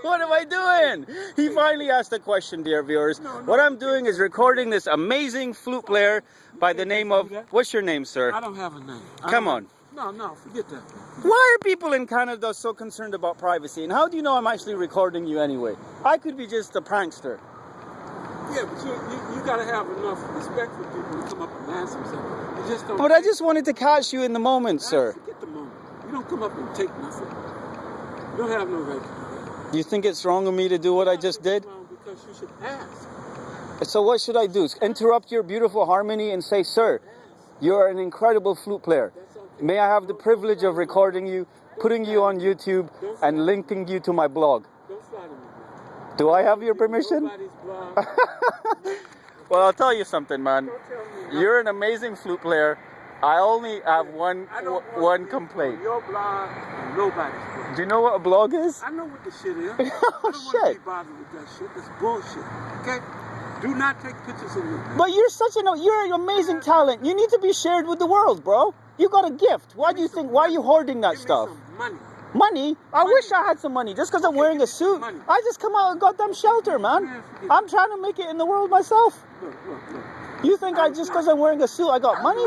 What am I doing? He finally asked a question, dear viewers. What I'm doing is recording this amazing flute player by the name of... What's your name, sir? I don't have a name. Come on. No, forget that. Why are people in Canada so concerned about privacy? And how do you know I'm actually recording you anyway? I could be just a prankster. Yeah, but you gotta have enough respect for people to come up and ask themselves. You just don't. But I just wanted to catch you in the moment, sir. Forget the moment. You don't come up and take nothing. You don't have no right to do that. You think it's wrong of me to do what I just did? Because you should ask. So what should I do? Interrupt your beautiful harmony and say, sir, you are an incredible flute player. May I have the privilege of recording you, putting you on YouTube, and linking you to my blog? Don't flatter me. Do I have your permission? Nobody's blog. Well, I'll tell you something, man. You're an amazing flute player. I only have one complaint. Your blog, nobody's blog. Do you know what a blog is? I know what the shit is. Oh, I don't want to shit. be bothered with that shit. That's bullshit. Okay? Do not take pictures of me. But you're an amazing talent. You need to be shared with the world, bro. You got a gift. Why are you hoarding that stuff? Give me some money. Money? I wish I had some money. Just because I'm wearing a suit, I just come out of goddamn shelter, man. I'm trying to make it in the world myself. Look. You think just because I'm wearing a suit, I got money?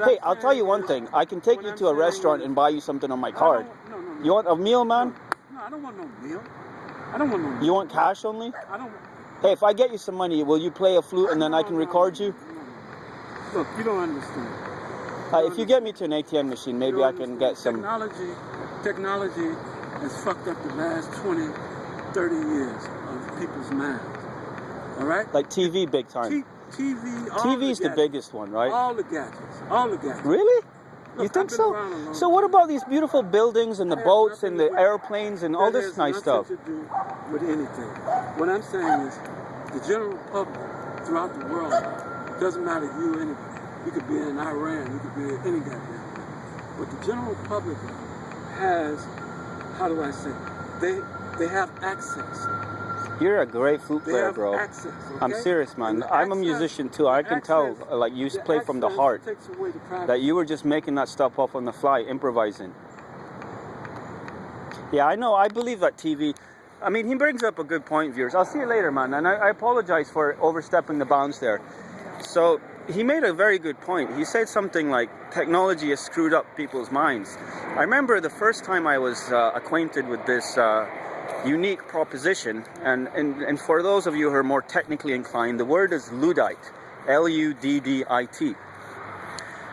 Hey, I'll tell you one thing. I can take you to a restaurant and buy you something on my card. No. You want a meal, man? No, I don't want no meal. I don't want no meal. You want cash only? I don't. Hey, if I get you some money, will you play a flute and then I can record you? Look, you don't understand. If you get me to an ATM machine, maybe I can get some... Technology has fucked up the last 20, 30 years of people's minds. All right? Like TV big time. TV's the biggest one, right? All the gadgets. Really? Look, You think so? So what about these beautiful buildings and the boats and the airplanes and all this nice stuff? That has nothing to do with anything. What I'm saying is, the general public throughout the world, doesn't matter you or anybody. You could be in Iran, you could be in any goddamn place. But the general public has, how do I say, they have access. You're a great flute player, bro. Access, okay? I'm serious, man. I'm a musician too. I can tell, like, you play from the heart. That you were just making that stuff up on the fly, improvising. Yeah, I know. I believe that TV... I mean, he brings up a good point, viewers. I'll see you later, man. And I apologize for overstepping the bounds there. So, he made a very good point. He said something like, technology has screwed up people's minds. I remember the first time I was acquainted with this unique proposition, and for those of you who are more technically inclined, the word is Luddite, L-U-D-D-I-T.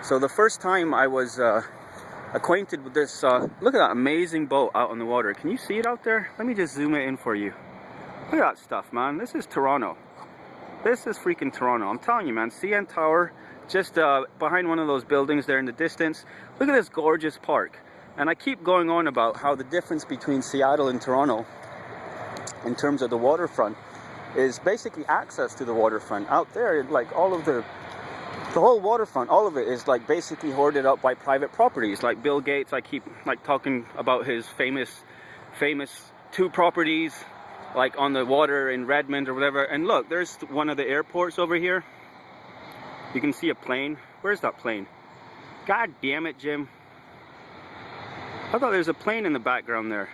So the first time I was acquainted with this, look at that amazing boat out on the water. Can you see it out there? Let me just zoom it in for you. Look at that stuff, man. This is Toronto. This is freaking Toronto. I'm telling you, man. CN Tower, just behind one of those buildings there in the distance. Look at this gorgeous park. And I keep going on about how the difference between Seattle and Toronto in terms of the waterfront is basically access to the waterfront. Out there, like all of the whole waterfront, all of it is like basically hoarded up by private properties. Like Bill Gates, I keep like talking about his famous 2 properties like on the water in Redmond or whatever. And look, there's one of the airports over here. You can see a plane. Where's that plane? God damn it, Jim. I thought there was a plane in the background there.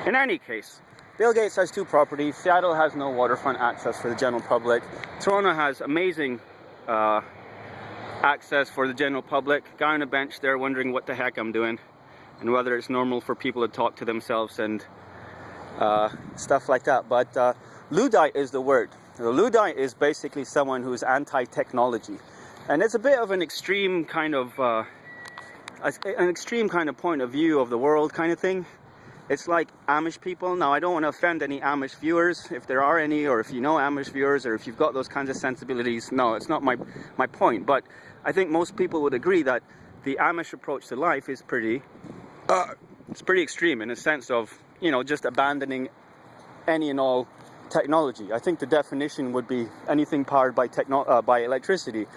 In any case, Bill Gates has 2 properties. Seattle has no waterfront access for the general public. Toronto has amazing access for the general public. Guy on a bench there wondering what the heck I'm doing and whether it's normal for people to talk to themselves and stuff like that. But Luddite is the word. The Luddite is basically someone who's anti-technology. And it's a bit of an extreme kind of point of view of the world kind of thing. It's like Amish people. Now, I don't want to offend any Amish viewers, if there are any, or if you know Amish viewers, or if you've got those kinds of sensibilities. No, it's not my point. But I think most people would agree that the Amish approach to life is pretty extreme in a sense of, you know, just abandoning any and all technology. I think the definition would be anything powered by electricity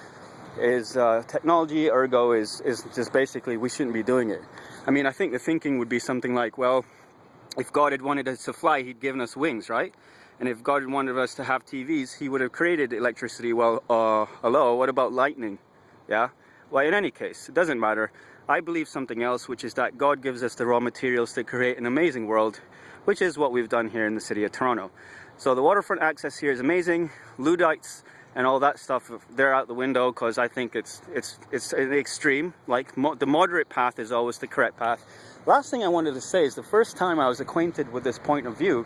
is technology, ergo is just basically we shouldn't be doing it. I mean, I think the thinking would be something like, well, if God had wanted us to fly, he'd given us wings, right? And if God had wanted us to have TVs, he would have created electricity. Well, hello, what about lightning? Yeah? Well, in any case, it doesn't matter. I believe something else, which is that God gives us the raw materials to create an amazing world. which is what we've done here in the city of Toronto. So the waterfront access here is amazing. Luddites and all that stuff, they're out the window, because I think it's an extreme. Like the moderate path is always the correct path. Last thing I wanted to say is the first time I was acquainted with this point of view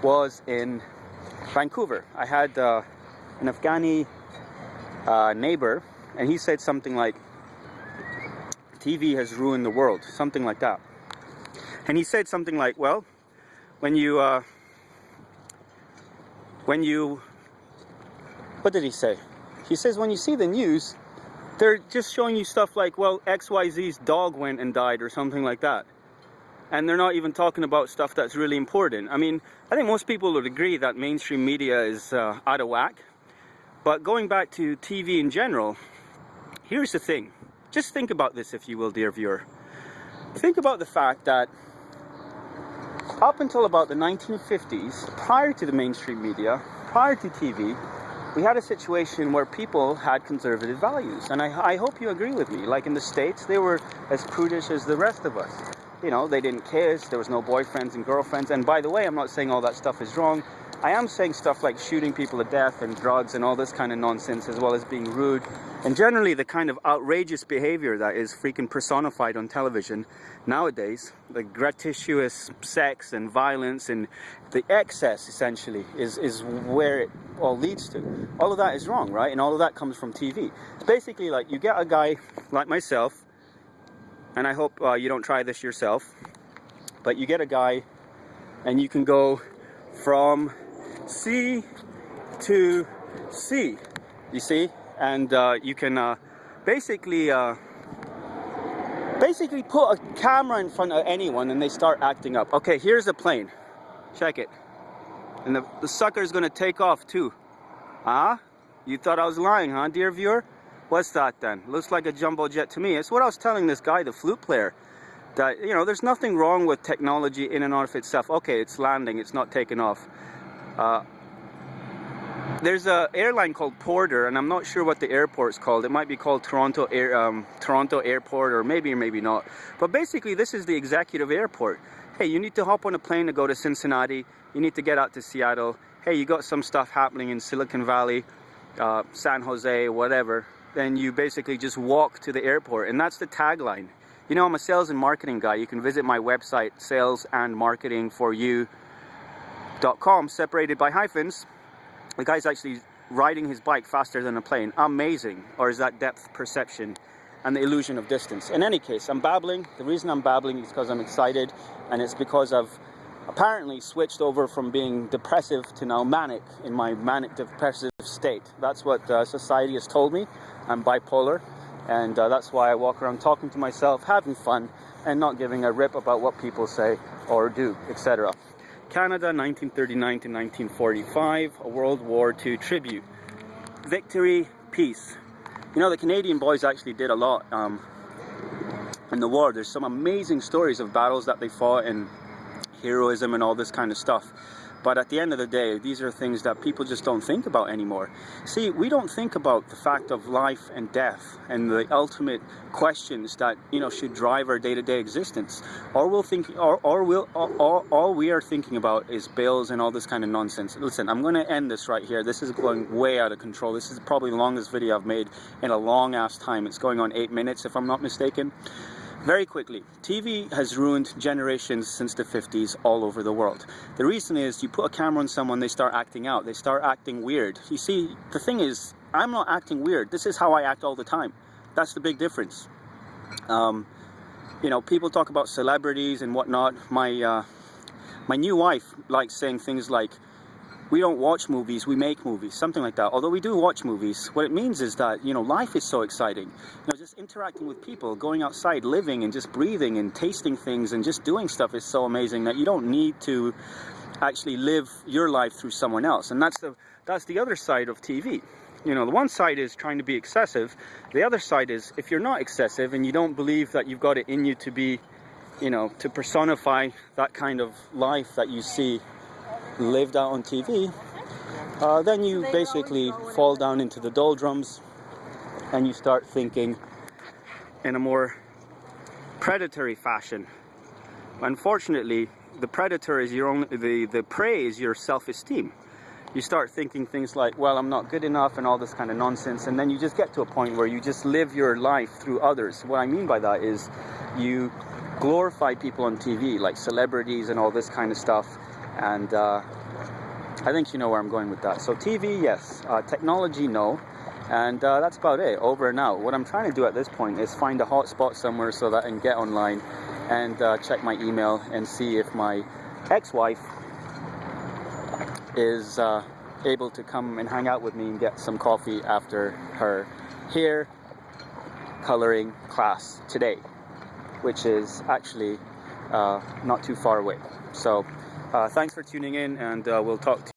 was in Vancouver. I had an Afghani neighbor, and he said something like, TV has ruined the world, something like that. And he said something like, well, when you what did he say? He says when you see the news, they're just showing you stuff like, well, XYZ's dog went and died or something like that. And they're not even talking about stuff that's really important. I mean, I think most people would agree that mainstream media is out of whack. But going back to TV in general, here's the thing. Just think about this, if you will, dear viewer. Think about the fact that up until about the 1950s, prior to the mainstream media, prior to TV, we had a situation where people had conservative values. And I hope you agree with me. Like in the States, they were as prudish as the rest of us. You know, they didn't kiss, there was no boyfriends and girlfriends. And by the way, I'm not saying all that stuff is wrong. I am saying stuff like shooting people to death and drugs and all this kind of nonsense, as well as being rude. And generally the kind of outrageous behavior that is freaking personified on television nowadays, the gratuitous sex and violence and the excess, essentially, is where it all leads to. All of that is wrong, right? And all of that comes from TV. It's basically like you get a guy like myself, and I hope you don't try this yourself, but you get a guy and you can go from C to C, you see, and you can basically put a camera in front of anyone and they start acting up. Okay, here's a plane. Check it. And the sucker's gonna take off too. Huh? You thought I was lying, huh, dear viewer? What's that then? Looks like a jumbo jet to me. It's what I was telling this guy, the flute player, that, you know, there's nothing wrong with technology in and of itself. Okay, it's landing, it's not taking off. There's an airline called Porter, and I'm not sure what the airport's called. It might be called Toronto Airport, or maybe not. But basically, this is the executive airport. Hey, you need to hop on a plane to go to Cincinnati. You need to get out to Seattle. Hey, you got some stuff happening in Silicon Valley, San Jose, whatever. Then you basically just walk to the airport, and that's the tagline. You know, I'm a sales and marketing guy. You can visit my website, salesandmarketingforyou.com, separated by hyphens. The guy's actually riding his bike faster than a plane. Amazing. Or is that depth perception and the illusion of distance? In any case, I'm babbling. The reason I'm babbling is because I'm excited, and it's because I've apparently switched over from being depressive to now manic, in my manic depressive state. That's what society has told me. I'm bipolar, and that's why I walk around talking to myself, having fun, and not giving a rip about what people say or do, etc. Canada, 1939 to 1945, a World War II tribute. Victory, peace. You know, the Canadian boys actually did a lot in the war. There's some amazing stories of battles that they fought and heroism and all this kind of stuff. But at the end of the day, these are things that people just don't think about anymore. See, we don't think about the fact of life and death and the ultimate questions that, you know, should drive our day-to-day existence. All we are thinking about is bills and all this kind of nonsense. Listen, I'm going to end this right here. This is going way out of control. This is probably the longest video I've made in a long-ass time. It's going on 8 minutes, if I'm not mistaken. Very quickly, TV has ruined generations since the 50s all over the world. The reason is you put a camera on someone, they start acting out. They start acting weird. You see, the thing is, I'm not acting weird. This is how I act all the time. That's the big difference. You know, people talk about celebrities and whatnot. My new wife likes saying things like, we don't watch movies, we make movies, something like that. Although we do watch movies, what it means is that, you know, life is so exciting. You know, just interacting with people, going outside, living and just breathing and tasting things and just doing stuff is so amazing that you don't need to actually live your life through someone else. And that's the other side of TV. You know, the one side is trying to be excessive. The other side is, if you're not excessive and you don't believe that you've got it in you to be, you know, to personify that kind of life that you see lived out on TV, then you basically fall down into the doldrums and you start thinking in a more predatory fashion. Unfortunately, the predator is your only, the prey is your self-esteem. You start thinking things like, well, I'm not good enough and all this kind of nonsense, and then you just get to a point where you just live your life through others. What I mean by that is you glorify people on TV, like celebrities and all this kind of stuff, and I think you know where I'm going with that. So TV, yes. Technology, no. And that's about it, over and out. What I'm trying to do at this point is find a hot spot somewhere so that I can get online and check my email and see if my ex-wife is able to come and hang out with me and get some coffee after her hair coloring class today, which is actually not too far away. So thanks for tuning in, and we'll talk to